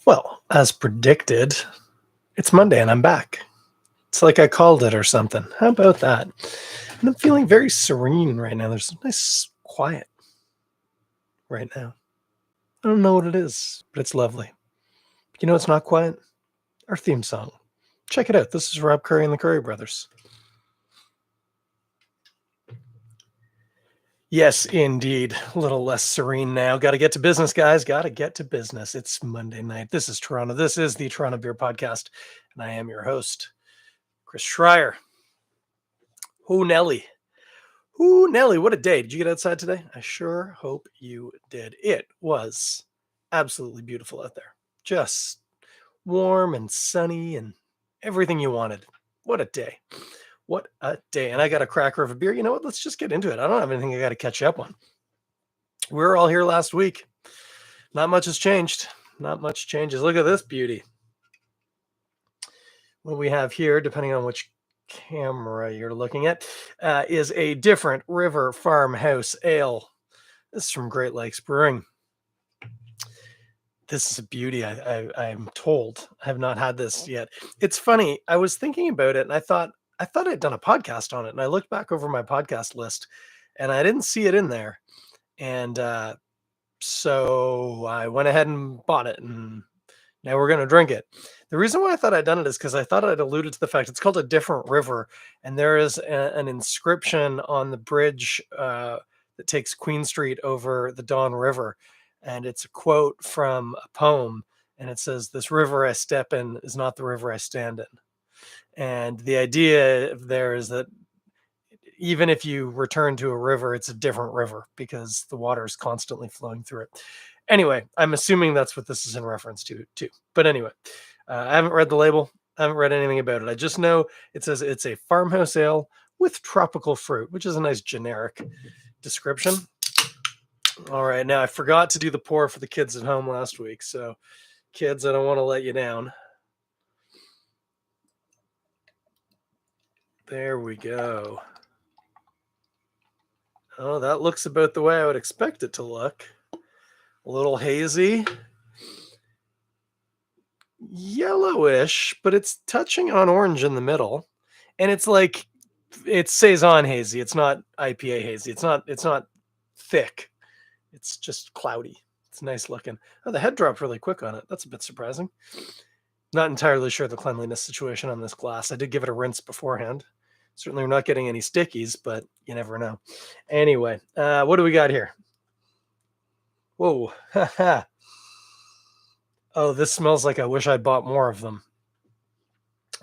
Well, as predicted, it's Monday and I'm back. It's like I called it or something. How about that? And I'm feeling very serene right now. There's a nice quiet right now. I don't know what it is, but it's lovely. You know it's not quiet? Our theme song. Check it out. This is Rob Currie and the Currie Brothers. Yes, indeed. A little less serene now. Got to get to business, guys. Got to get to business. It's Monday night. This is Toronto. This is the Toronto Beer Podcast, and I am your host, Chris Schreier. Who Nelly? Ooh, Nelly, what a day. Did you get outside today? I sure hope you did. It was absolutely beautiful out there. Just warm and sunny and everything you wanted. What a day. What a day. And I got a cracker of a beer. You know what? Let's just get into it. I don't have anything I got to catch up on. We were all here last week. Not much has changed. Not much changes. Look at this beauty. What we have here, depending on which camera you're looking at, is a different River Farmhouse Ale. This is from Great Lakes Brewing. This is a beauty. I'm told. I have not had this yet. It's funny. I was thinking about it, and I thought I'd done a podcast on it, and I looked back over my podcast list, and I didn't see it in there, and so I went ahead and bought it, and now we're gonna drink it. The reason why I thought I'd done it is because I thought I'd alluded to the fact it's called A Different River, and there is an inscription on the bridge that takes Queen Street over the Don River, and it's a quote from a poem, and it says, "This river I step in is not the river I stand in." And the idea there is that even if you return to a river, it's a different river because the water is constantly flowing through it. Anyway, I'm assuming that's what this is in reference to, too. But anyway, I haven't read the label. I haven't read anything about it. I just know it says it's a farmhouse ale with tropical fruit, which is a nice generic description. All right, now I forgot to do the pour for the kids at home last week. So, kids, I don't want to let you down. There we go. Oh, that looks about the way I would expect it to look. A little hazy. Yellowish, but it's touching on orange in the middle. And it's like it's Saison hazy. It's not IPA hazy. It's not thick. It's just cloudy. It's nice looking. Oh, the head dropped really quick on it. That's a bit surprising. Not entirely sure the cleanliness situation on this glass. I did give it a rinse beforehand. Certainly we're not getting any stickies, but you never know. Anyway, what do we got here? Whoa. Oh, this smells like I wish I'd bought more of them.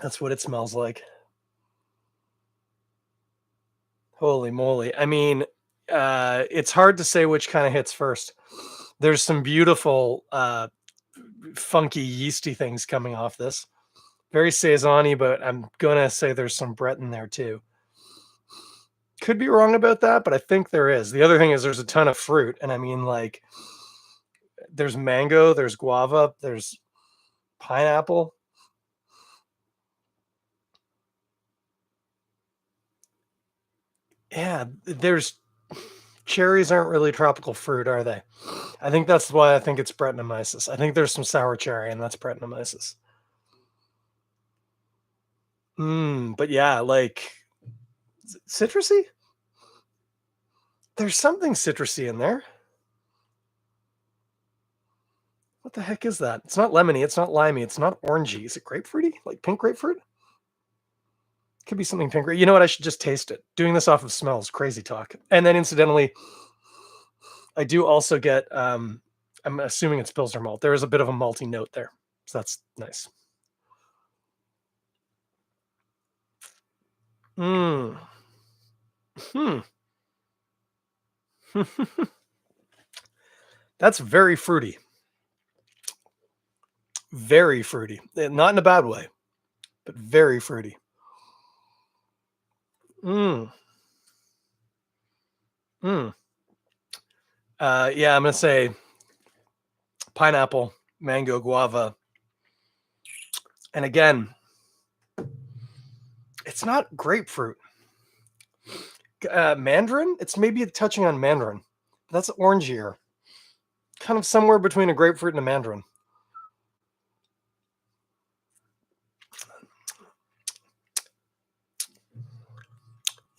That's what it smells like. Holy moly. I mean, it's hard to say which kind of hits first. There's some beautiful, funky, yeasty things coming off this. Very saison-y, but I'm going to say there's some Brett in there too. Could be wrong about that, but I think there is. The other thing is there's a ton of fruit. And I mean, like, there's mango, there's guava, there's pineapple. Yeah, there's cherries aren't really tropical fruit, are they? I think that's why I think it's Brettanomyces. I think there's some sour cherry, and that's Brettanomyces. But yeah, like citrusy? There's something citrusy in there. What the heck is that? It's not lemony, it's not limey, it's not orangey. Is it grapefruity? Like pink grapefruit? Could be something pink. You know what? I should just taste it. Doing this off of smells, crazy talk. And then incidentally, I do also get I'm assuming it's Pilsner malt. There is a bit of a malty note there. So that's nice. Hmm. That's very fruity. Very fruity. Not in a bad way, but very fruity. Mm. Mm. Yeah, I'm gonna say pineapple, mango, guava, and again, it's not grapefruit. Mandarin. It's maybe touching on mandarin. That's orangier, kind of somewhere between a grapefruit and a mandarin.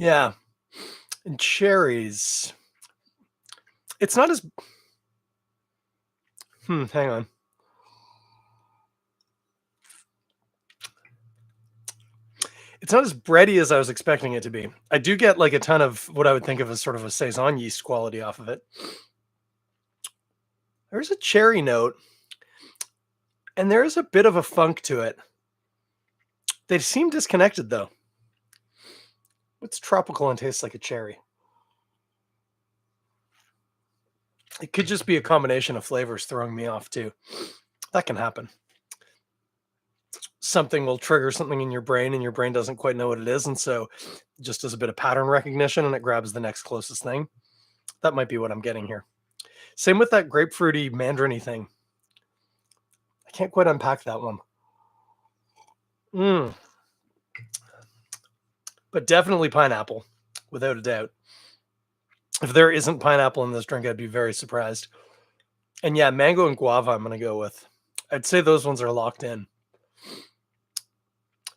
Yeah. And cherries. It's not as hang on. It's not as bready as I was expecting it to be. I do get like a ton of what I would think of as sort of a saison yeast quality off of it. There's a cherry note, and there is a bit of a funk to it. They seem disconnected though. What's tropical and tastes like a cherry? It could just be a combination of flavors throwing me off too. That can happen. Something will trigger something in your brain and your brain doesn't quite know what it is, and so just does a bit of pattern recognition and it grabs the next closest thing. That might be what I'm getting here. Same with that grapefruity mandarin-y thing. I can't quite unpack that one. Mm, but definitely pineapple, without a doubt. If there isn't pineapple in this drink, I'd be very surprised. And yeah, mango and guava I'm gonna go with. I'd say those ones are locked in.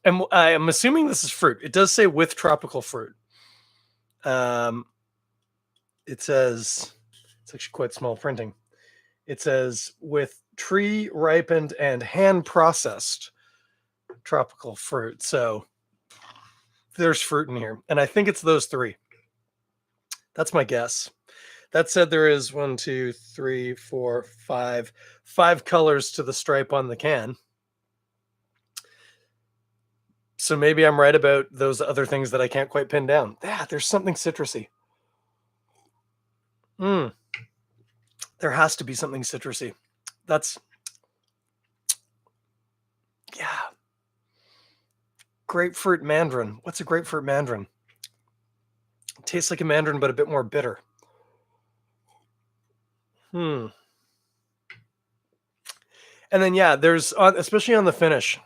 And I'm assuming this is fruit. It does say with tropical fruit. Um, it says it's actually quite small printing. It says with tree ripened and hand processed tropical fruit. So there's fruit in here, and I think it's those three. That's my guess. That said, there is 1, 2, 3, 4, 5 colors to the stripe on the can. So maybe I'm right about those other things that I can't quite pin down. Yeah, there's something citrusy. Mm, there has to be something citrusy. That's, yeah. Grapefruit mandarin. What's a grapefruit mandarin? It tastes like a mandarin, but a bit more bitter. Hmm. And then, yeah, there's, especially on the finish,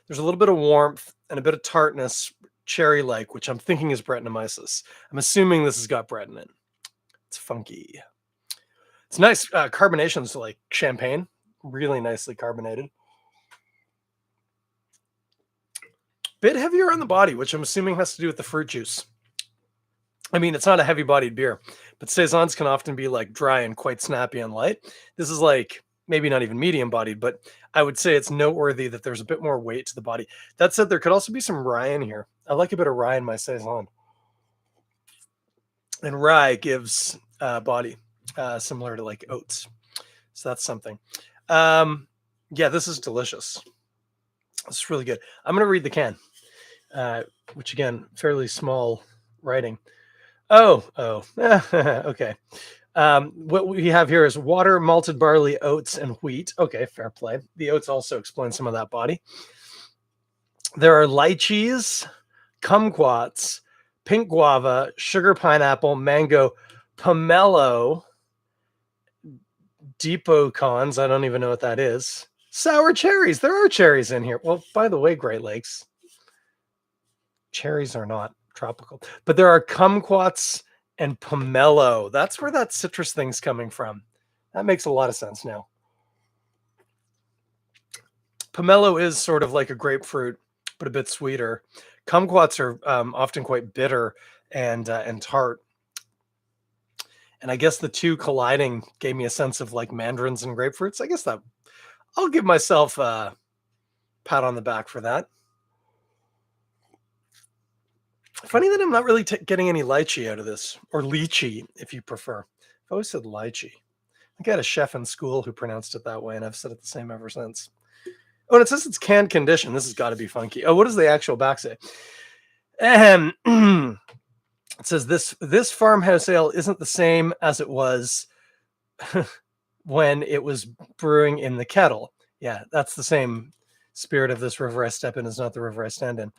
there's a little bit of warmth and a bit of tartness, cherry-like, which I'm thinking is Brettanomyces. I'm assuming this has got Brett in it. It's funky. It's nice. Carbonation's like champagne, really nicely carbonated. Bit heavier on the body, which I'm assuming has to do with the fruit juice. I mean, it's not a heavy-bodied beer, but saisons can often be like dry and quite snappy and light. This is like maybe not even medium-bodied, but I would say it's noteworthy that there's a bit more weight to the body. That said, there could also be some rye in here. I like a bit of rye in my saison, and rye gives body, similar to like oats. So that's something. Yeah, this is delicious. It's really good. I'm going to read the can, which again, fairly small writing. Oh, okay. What we have here is water, malted barley, oats, and wheat. Okay, fair play. The oats also explain some of that body. There are lychees, kumquats, pink guava, sugar pineapple, mango, pomelo, depocons. I don't even know what that is. Sour cherries. There are cherries in here. Well, by the way, Great Lakes, cherries are not tropical, but there are kumquats and pomelo. That's where that citrus thing's coming from. That makes a lot of sense now. Pomelo is sort of like a grapefruit, but a bit sweeter. Kumquats are often quite bitter and tart. And I guess the two colliding gave me a sense of like mandarins and grapefruits. I guess that I'll give myself a pat on the back for that. Funny that I'm not really getting any lychee out of this, or lychee, if you prefer. I've always said lychee. I had a chef in school who pronounced it that way, and I've said it the same ever since. Oh, and it says it's canned condition. This has got to be funky. Oh, what does the actual back say? It says this farmhouse ale isn't the same as it was when it was brewing in the kettle. Yeah, that's the same spirit of this river I step in is not the river I stand in.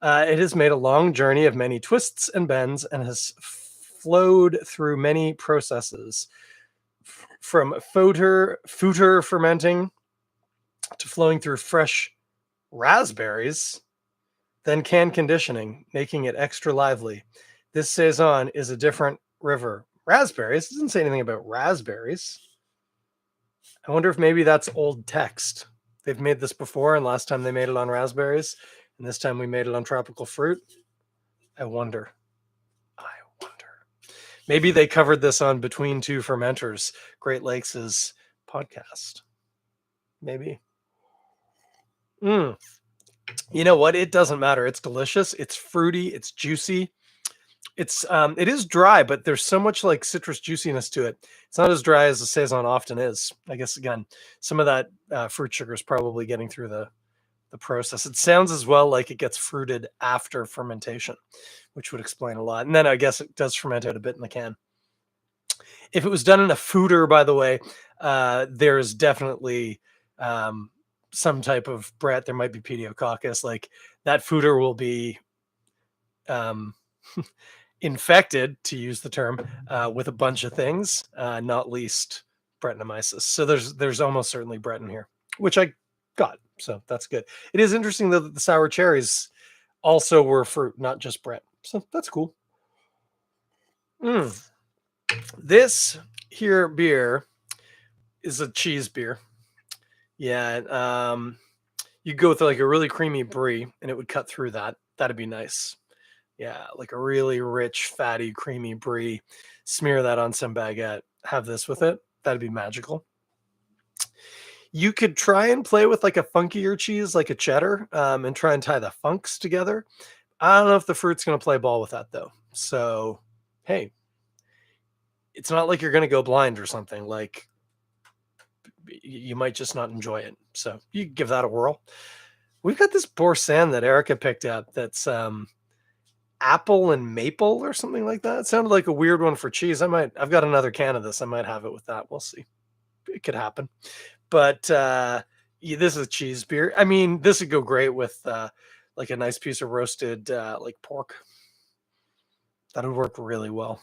It has made a long journey of many twists and bends and has flowed through many processes, from footer fermenting to flowing through fresh raspberries, then can conditioning, making it extra lively. This saison is a different river. Raspberries? It doesn't say anything about raspberries. I wonder if maybe that's old text. They've made this before, and last time they made it on raspberries, and this time we made it on tropical fruit. I wonder. I wonder. Maybe they covered this on Between Two Fermenters, Great Lakes' podcast. Maybe. Mm. You know what? It doesn't matter. It's delicious. It's fruity. It's juicy. It is dry, but there's so much like citrus juiciness to it. It's not as dry as the saison often is. I guess again, some of that fruit sugar is probably getting through the process. It sounds as well like it gets fruited after fermentation, which would explain a lot. And then I guess it does ferment out a bit in the can. If it was done in a foeder, by the way, there's definitely some type of Brett. There might be pediococcus. Like that foeder will be um, infected, to use the term, with a bunch of things, not least Brettanomyces. So there's almost certainly Brett in here, which I got. So that's good. It is interesting though that the sour cherries also were fruit, not just Brett. So that's cool. Mm. This here beer is a cheese beer. Yeah. You go with like a really creamy brie and it would cut through that. That'd be nice. Yeah, like a really rich, fatty, creamy brie. Smear that on some baguette. Have this with it. That'd be magical. You could try and play with like a funkier cheese, like a cheddar, and try and tie the funks together. I don't know if the fruit's going to play ball with that though. So, hey, it's not like you're going to go blind or something. Like you might just not enjoy it. So you give that a whirl. We've got this Boursin that Erica picked up. That's apple and maple or something like that. It sounded like a weird one for cheese. I've got another can of this. I might have it with that. We'll see. It could happen. But yeah, this is a cheese beer. I mean, this would go great with like a nice piece of roasted like pork. That would work really well.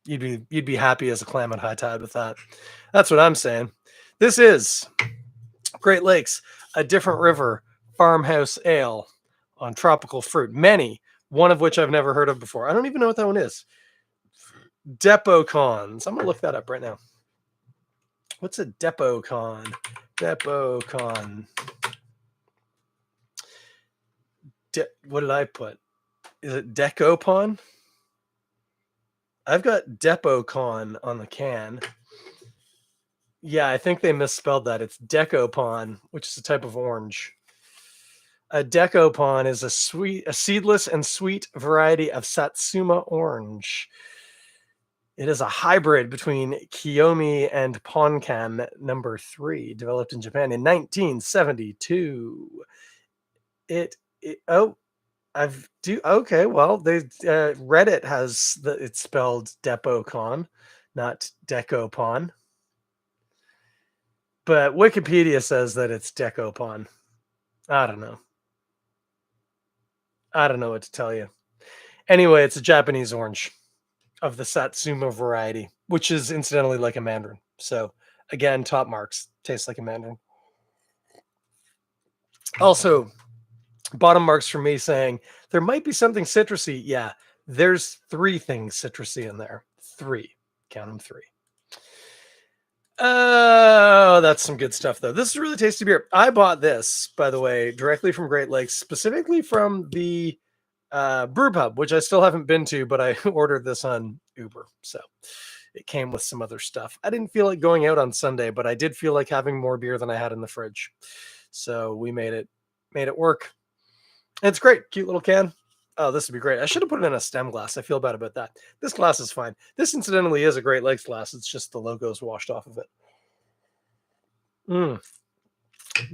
You'd be happy as a clam at high tide with that. That's what I'm saying. This is Great Lakes, a different river, farmhouse ale on tropical fruit. Many, one of which I've never heard of before. I don't even know what that one is. Depocons. I'm gonna look that up right now. What's a Depocon? Depocon. What did I put? Is it Decopon? I've got Depocon on the can. Yeah, I think they misspelled that. It's Decopon, which is a type of orange. A Decopon is a seedless and sweet variety of Satsuma orange. It is a hybrid between Kiyomi and Ponkan number 3, developed in Japan in 1972. Okay. Well, they Reddit has it's spelled Depocon, not Decopon. But Wikipedia says that it's Decopon. I don't know. I don't know what to tell you. Anyway, it's a Japanese orange of the Satsuma variety, which is incidentally like a mandarin. So again, top marks. Tastes like a mandarin. Also, bottom marks for me saying there might be something citrusy. Yeah, there's 3 things citrusy in there. 3. Count them 3. Oh, that's some good stuff, though. This is a really tasty beer. I bought this, by the way, directly from Great Lakes, specifically from the brew pub, which I still haven't been to, but I ordered this on Uber. So it came with some other stuff. I didn't feel like going out on Sunday, but I did feel like having more beer than I had in the fridge. So we made it work. And it's great. Cute little can. Oh, this would be great. I should have put it in a stem glass. I feel bad about that. This glass is fine. This, incidentally, is a Great Lakes glass. It's just the logo's washed off of it.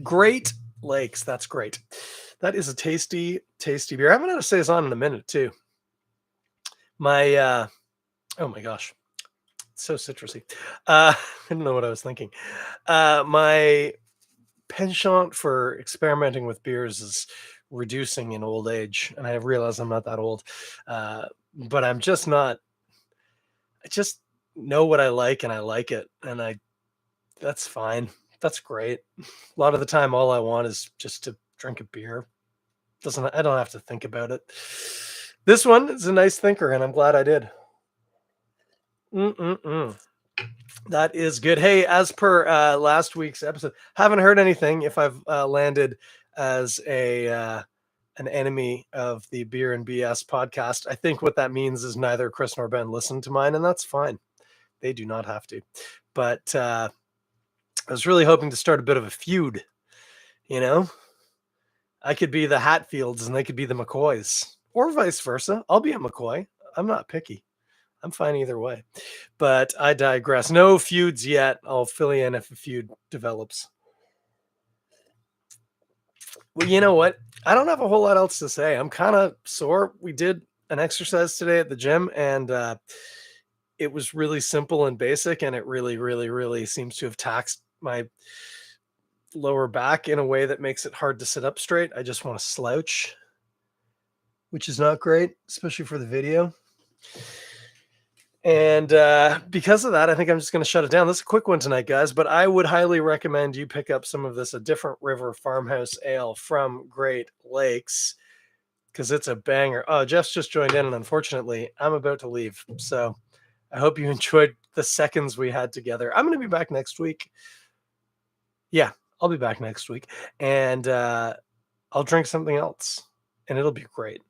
Great Lakes. That's great. That is a tasty, tasty beer. I haven't had a saison in a minute, too. My, oh my gosh. It's so citrusy. I don't know what I was thinking. My penchant for experimenting with beers is reducing in old age, and I realize I'm not that old, but I'm just not. I just know what I like, and I like it, and that's fine. That's great. A lot of the time, all I want is just to drink a beer. I don't have to think about it. This one is a nice thinker, and I'm glad I did. That is good. Hey, as per last week's episode, haven't heard anything if I've landed as an enemy of the Beer and BS podcast. I think what that means is neither Chris nor Ben listen to mine, and that's fine. They do not have to. But I was really hoping to start a bit of a feud. You know, I could be the Hatfields and they could be the McCoys, or vice versa. I'll be a McCoy. I'm not picky. I'm fine either way. But I digress. No feuds yet. I'll fill you in if a feud develops. Well, you know what? I don't have a whole lot else to say. I'm kind of sore. We did an exercise today at the gym, and it was really simple and basic, and it really, really, really seems to have taxed my lower back in a way that makes it hard to sit up straight. I just want to slouch, which is not great, especially for the video. And because of that, I think I'm just going to shut it down. This is a quick one tonight, guys, but I would highly recommend you pick up some of this A Different River Farmhouse Ale from Great Lakes, because it's a banger. Oh, Jeff's just joined in, and unfortunately, I'm about to leave. So I hope you enjoyed the seconds we had together. I'm going to be back next week. Yeah, I'll be back next week, and I'll drink something else, and it'll be great,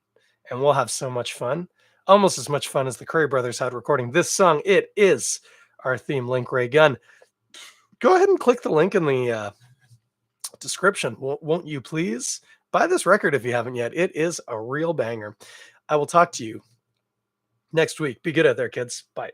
and we'll have so much fun. Almost as much fun as the Currie brothers had recording this song. It is our theme, Link Ray Gun. Go ahead and click the link in the description, won't you please? Buy this record if you haven't yet. It is a real banger. I will talk to you next week. Be good out there, kids. Bye.